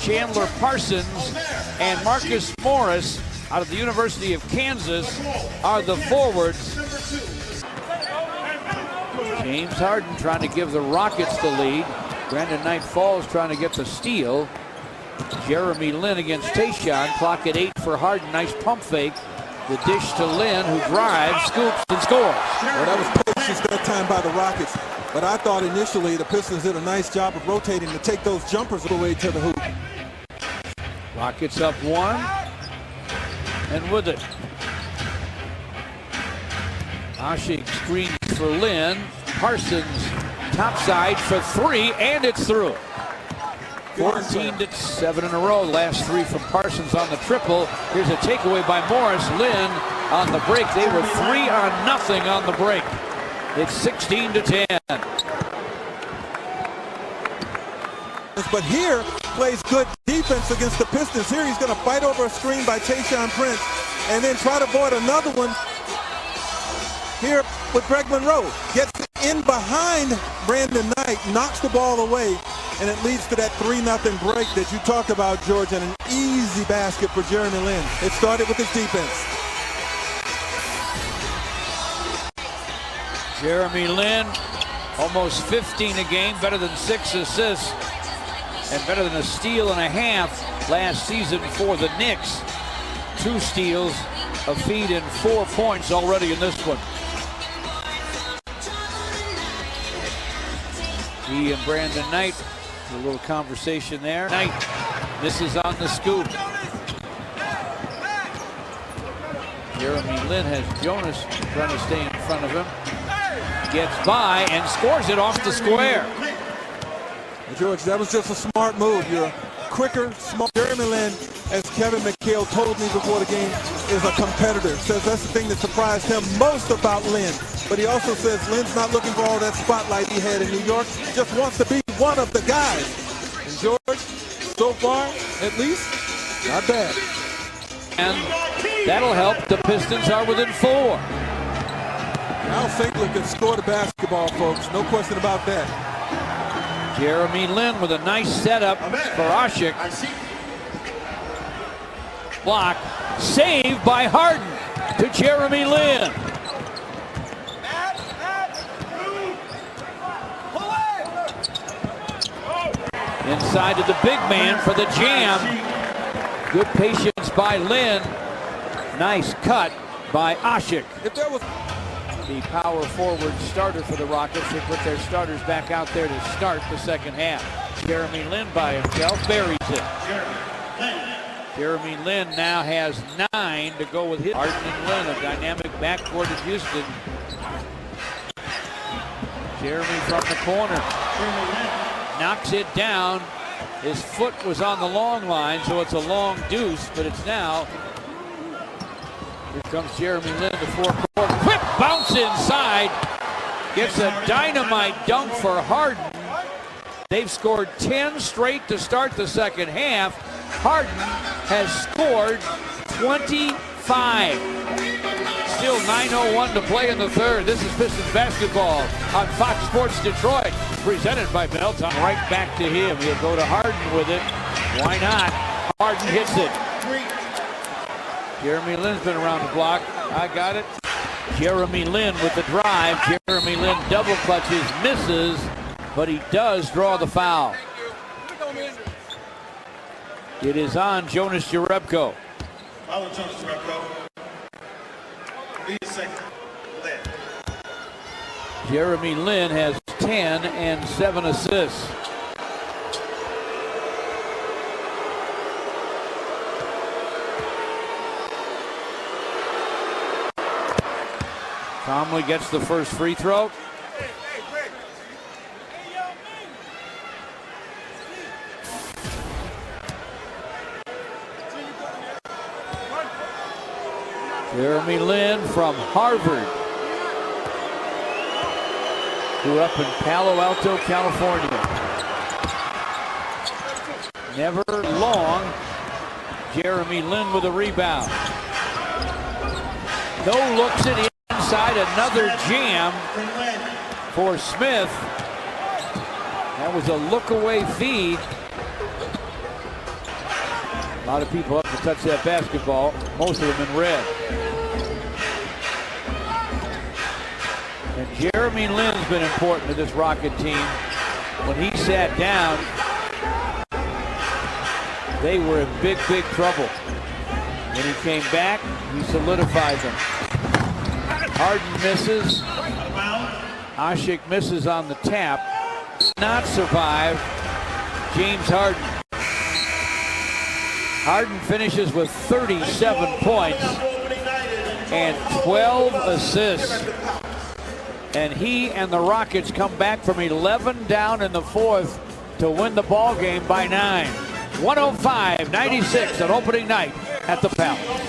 Chandler Parsons and Marcus Morris out of the University of Kansas are the forwards. James Harden trying to give the Rockets the lead. Brandon Knight Falls trying to get the steal. Jeremy Lin against Tayshaun. Clock at 8 for Harden. Nice pump fake. The dish to Lin, who drives, scoops, and scores. Well, that was patience that time by the Rockets. But I thought initially the Pistons did a nice job of rotating to take those jumpers away to the hoop. Rockets up 1. And with it, Ashik screens for Lin. Parsons topside for 3, and it's through. 14-7 in a row. Last 3 from Parsons on the triple. Here's a takeaway by Morris. Lin on the break. They were 3-0 on the break. It's 16-10. But here plays good defense against the Pistons. Here he's going to fight over a screen by Tayshaun Prince and then try to avoid another one here with Greg Monroe. Gets in behind Brandon Knight, knocks the ball away, and it leads to that 3-0 break that you talked about, George, and an easy basket for Jeremy Lin. It started with his defense. Jeremy Lin, almost 15 a game, better than 6 assists, and better than a steal and a half last season for the Knicks. 2 steals, a feed, and 4 points already in this one. He and Brandon Knight, a little conversation there. Knight misses on the scoop. Jeremy Lin has Jonas trying to stay in front of him. Gets by and scores it off the square. George, that was just a smart move. You're quicker, smart. Jeremy Lin, as Kevin McHale told me before the game, is a competitor. Says that's the thing that surprised him most about Lin. But he also says Lin's not looking for all that spotlight he had in New York. He just wants to be one of the guys. And George, so far, at least, not bad. And that'll help. The Pistons are within 4. Al Finkler can score the basketball, folks. No question about that. Jeremy Lin with a nice setup for Ashik. Block. Saved by Harden to Jeremy Lin. Inside to the big man for the jam. Good patience by Lin. Nice cut by Ashik. If there was the power forward starter for the Rockets, they put their starters back out there to start the second half. Jeremy Lin by himself buries it. Jeremy Lin now has 9 to go with his. Harden and Lin, a dynamic backcourt in Houston. Jeremy from the corner. Knocks it down. His foot was on the long line, so it's a long deuce, but it's now. Here comes Jeremy Lin, the four-quarter. Quick bounce inside. Gets a dynamite dunk for Harden. They've scored 10 straight to start the second half. Harden has scored 25. Still 9:01 to play in the third. This is Pistons basketball on Fox Sports Detroit, presented by Belton. Right back to him. He'll go to Harden with it. Why not? Harden hits it. Jeremy Lin's been around the block. I got it. Jeremy Lin with the drive. Jeremy Lin double clutches, misses, but he does draw the foul. It is on Jonas Jerebko. Foul on Jonas Jerebko. Jeremy Lin has 10 and 7 assists. Conley gets the first free throw. Jeremy Lin from Harvard. Grew up in Palo Alto, California. Never long. Jeremy Lin with a rebound. No looks at inside, another jam for Smith. That was a look away feed. A lot of people up to touch that basketball, most of them in red. And Jeremy Lin's been important to this Rocket team. When he sat down, they were in big, big trouble. When he came back, he solidified them. Harden misses. Ashik misses on the tap. Not survive. James Harden. Harden finishes with 37 points and 12 assists. And he and the Rockets come back from 11 down in the fourth to win the ball game by 9. 105-96 on opening night at the Palace.